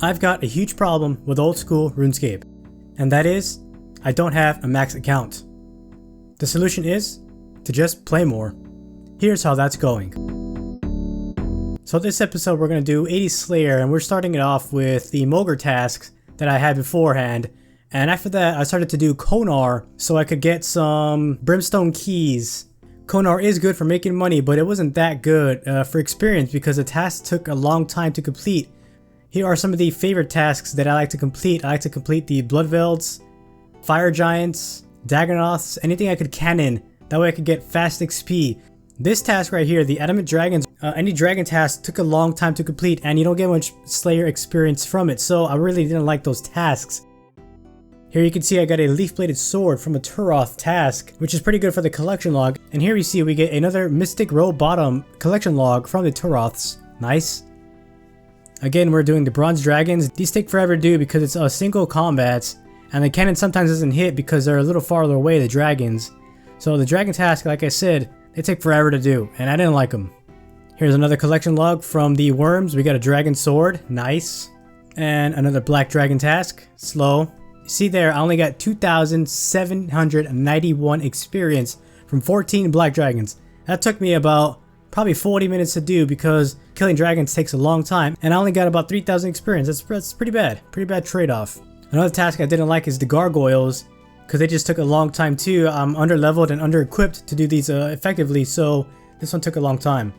I've got a huge problem with old school RuneScape, and that is, I don't have a max account. The solution is to just play more. Here's how that's going. So this episode we're going to do 80 Slayer, and we're starting it off with the Mogre tasks that I had beforehand. And after that I started to do Konar so I could get some Brimstone keys. Konar is good for making money, but it wasn't that good for experience because the task took a long time to complete. Here are some of the favorite tasks that I like to complete. I like to complete the Bloodvelds, Fire Giants, Dagonoths, anything I could cannon. That way I could get fast XP. This task right here, the Adamant Dragons, any dragon task took a long time to complete and you don't get much Slayer experience from it, so I really didn't like those tasks. Here you can see I got a leaf-bladed sword from a Turoth task, which is pretty good for the collection log. And here you see we get another Mystic Row Bottom collection log from the Turoths. Nice. Again, we're doing the Bronze Dragons. These take forever to do because it's a single combat, and the cannon sometimes doesn't hit because they're a little farther away, the dragons. So the dragon task, like I said, they take forever to do, and I didn't like them. Here's another collection log from the Worms. We got a Dragon Sword. Nice. And another Black Dragon task. Slow. See there, I only got 2,791 experience from 14 Black Dragons. That took me about probably 40 minutes to do because killing dragons takes a long time, and I only got about 3,000 experience. That's pretty bad. Pretty bad trade-off. Another task I didn't like is the Gargoyles because they just took a long time too. I'm under-leveled and under-equipped to do these effectively, so this one took a long time.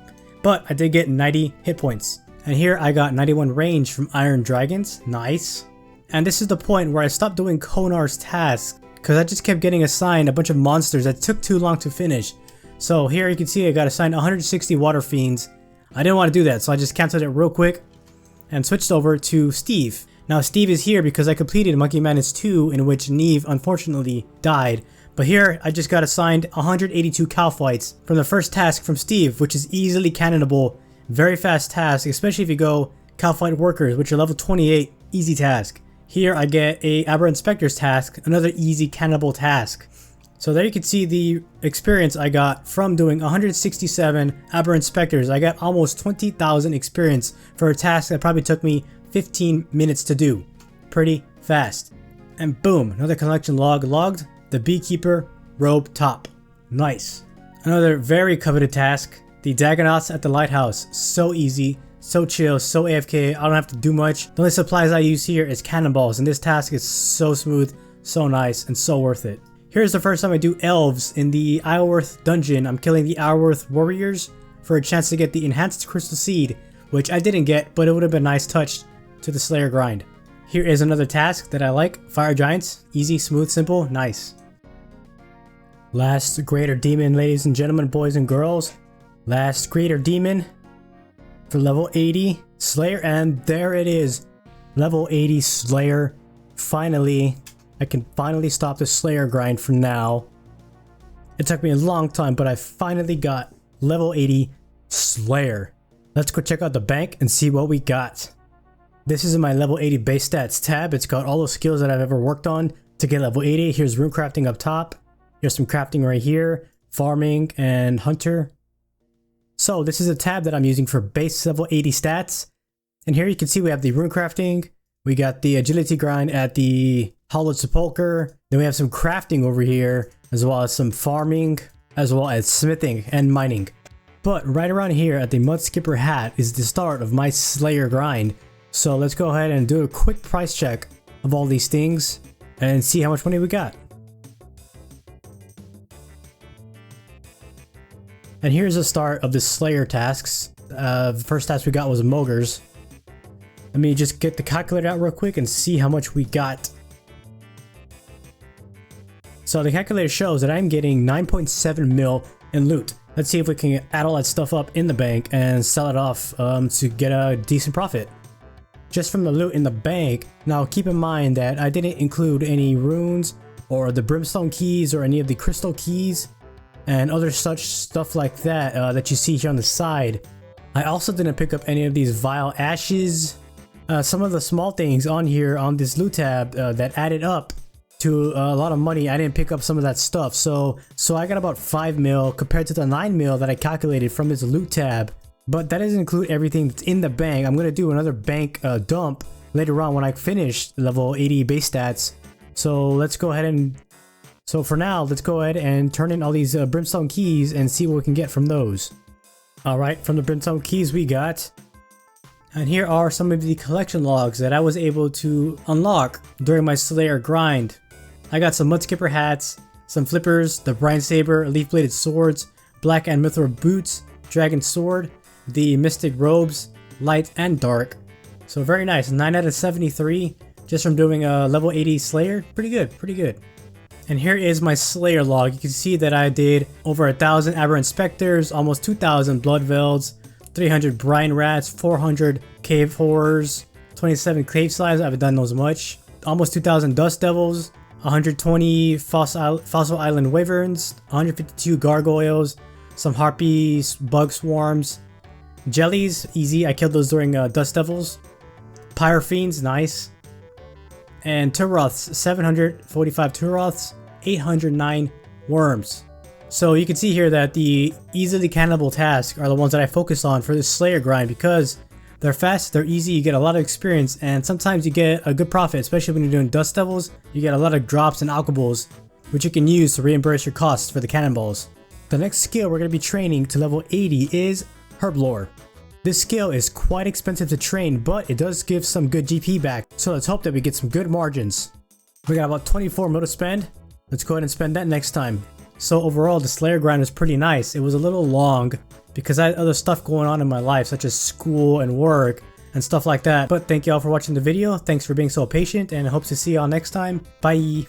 But I did get 90 hit points. And here I got 91 range from Iron Dragons. Nice. And this is the point where I stopped doing Konar's task because I just kept getting assigned a bunch of monsters that took too long to finish. So here you can see I got assigned 160 Water Fiends. I didn't want to do that, so I just canceled it real quick and switched over to Steve. Now Steve is here because I completed Monkey Madness 2, in which Neve unfortunately died. But here I just got assigned 182 cow fights from the first task from Steve, which is easily cannonable. Very fast task, especially if you go cow fight workers, which are level 28, easy task. Here I get a Aberrant Spectre's task, another easy cannibal task. So there you can see the experience I got from doing 167 Aberrant Spectres. I got almost 20,000 experience for a task that probably took me 15 minutes to do. Pretty fast. And boom, another collection log logged. The Beekeeper Robe Top. Nice. Another very coveted task. The Dagonoths at the Lighthouse. So easy. So chill, so AFK, I don't have to do much. The only supplies I use here is cannonballs, and this task is so smooth, so nice, and so worth it. Here's the first time I do elves in the Isleworth dungeon. I'm killing the Isleworth warriors for a chance to get the enhanced crystal seed, which I didn't get, but it would have been a nice touch to the Slayer grind. Here is another task that I like. Fire Giants. Easy, smooth, simple, nice. Last Greater Demon, ladies and gentlemen, boys and girls. Last Greater Demon for level 80 Slayer, and there it is. Level 80 Slayer. Finally. I can finally stop the Slayer grind for now. It took me a long time, but I finally got level 80 Slayer. Let's go check out the bank and see what we got. This is in my level 80 base stats tab. It's got all the skills that I've ever worked on to get level 80. Here's rune crafting up top. Here's some crafting right here. Farming and hunter. So this is a tab that I'm using for base level 80 stats. And here you can see we have the rune crafting. We got the agility grind at the Hollowed Sepulchre. Then we have some crafting over here, as well as some farming, as well as smithing and mining. But right around here at the Mudskipper hat is the start of my Slayer grind. So let's go ahead and do a quick price check of all these things and see how much money we got. And here's the start of the Slayer tasks. The first task we got was Mogres. Let me just get the calculator out real quick and see how much we got. So the calculator shows that I'm getting 9.7 mil in loot. Let's see if we can add all that stuff up in the bank and sell it off to get a decent profit. Just from the loot in the bank. Now keep in mind that I didn't include any runes or the brimstone keys or any of the crystal keys and other such stuff like that that you see here on the side. I also didn't pick up any of these vile ashes. Some of the small things on here on this loot tab that added up to a lot of money. I didn't pick up some of that stuff, so I got about 5 mil compared to the 9 mil that I calculated from this loot tab. But that doesn't include everything that's in the bank. I'm gonna do another bank dump later on when I finish level 80 base stats. So let's go ahead and... So for now, let's go ahead and turn in all these brimstone keys and see what we can get from those. Alright, from the brimstone keys we got... And here are some of the collection logs that I was able to unlock during my Slayer grind. I got some Mudskipper hats, some flippers, the Brine Saber, leaf bladed swords, black and mithril boots, dragon sword, the mystic robes, light and dark. So very nice, 9 out of 73 just from doing a level 80 Slayer. Pretty good, pretty good. And here is my Slayer log. You can see that I did over 1,000 Aberrant Specters, almost 2,000 Blood Velds, 300 Brine Rats, 400 Cave Horrors, 27 Cave Slimes, I haven't done those much, almost 2,000 Dust Devils, 120 Fossil Island Wyverns, 152 Gargoyles, some Harpies, Bug Swarms, Jellies, easy, I killed those during Dust Devils, Pyrofiends, nice, and Turoths, 745 Turoths, 809 Worms. So you can see here that the easily cannibal tasks are the ones that I focus on for this Slayer grind because they're fast, they're easy, you get a lot of experience, and sometimes you get a good profit, especially when you're doing Dust Devils. You get a lot of drops and alkables, which you can use to reimburse your costs for the cannonballs. The next skill we're going to be training to level 80 is Herblore. This skill is quite expensive to train, but it does give some good GP back, so let's hope that we get some good margins. We got about 24 mil to spend. Let's go ahead and spend that next time. So overall, the Slayer grind was pretty nice. It was a little long because I had other stuff going on in my life, such as school and work and stuff like that. But thank you all for watching the video. Thanks for being so patient, and I hope to see y'all next time. Bye!